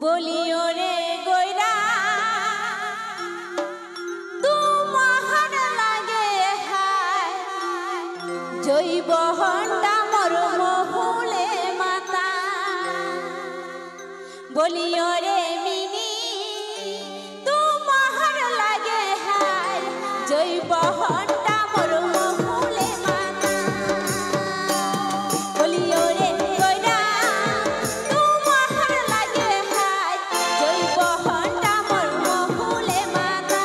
বলিও রে গয়রা তোমার লাগে হায় জৈব হন্ডা মর মহুলে মাতা বলিও রে মিনি তোমার লাগে হায় জৈব হন্ডা মর মহুলে মাতা বলিও রে গয়রা তোমার লাগে হায় জৈব হন্ডা মর মহুলে মাতা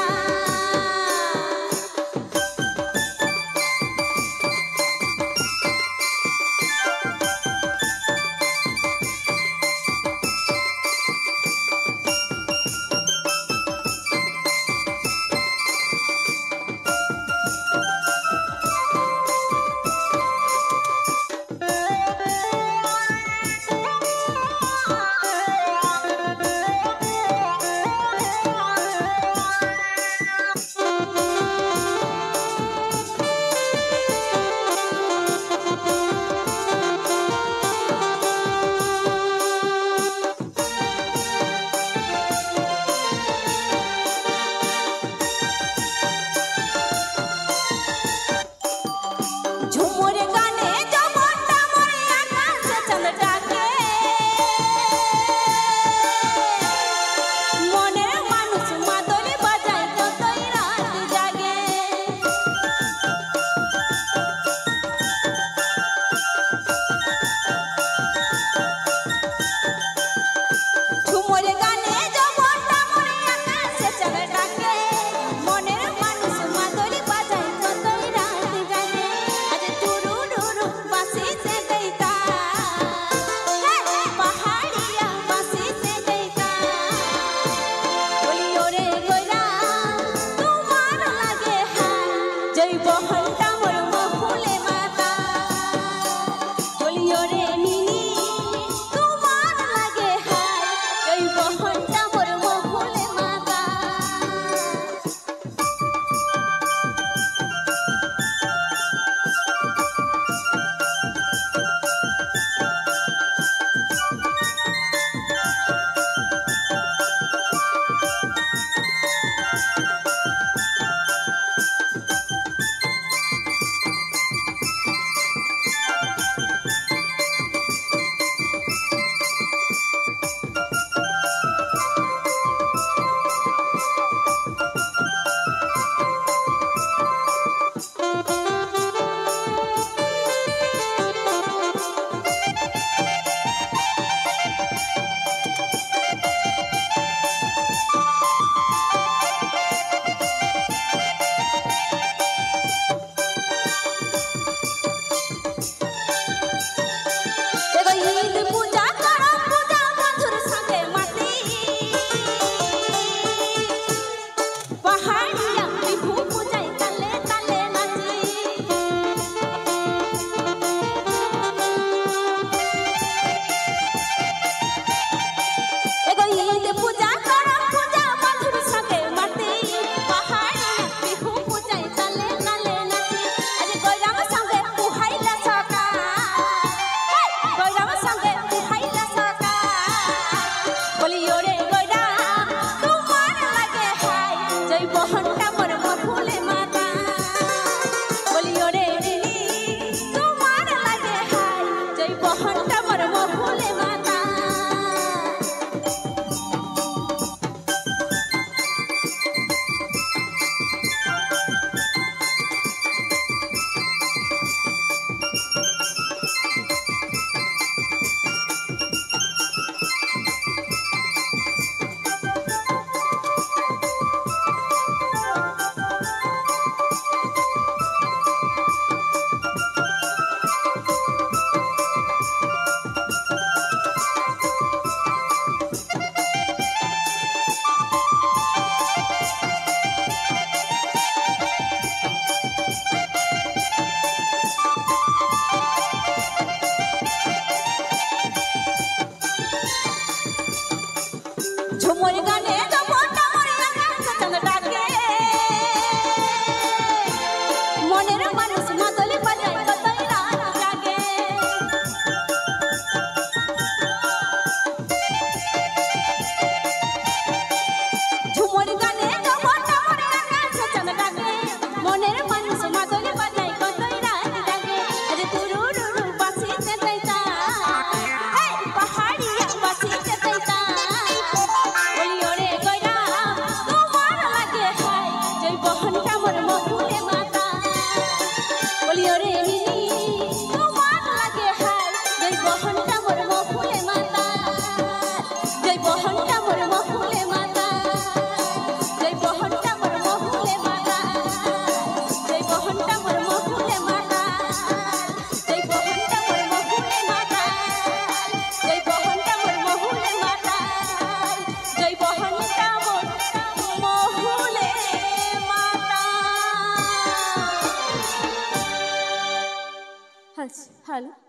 করে মিলি তোমার লাগে হাই জয় বহনটা মোর মফুলে মাতা জয় বহনটা মোর মফুলে মাতা জয় বহনটা মোর মফুলে মাতা জয় বহনটা মোর মফুলে মাতা জয় বহনটা মোর মফুলে মাতা জয় বহনটা মোর মফুলে মাতা জয় বহনটা মোর মফুলে মাতা হ্যালো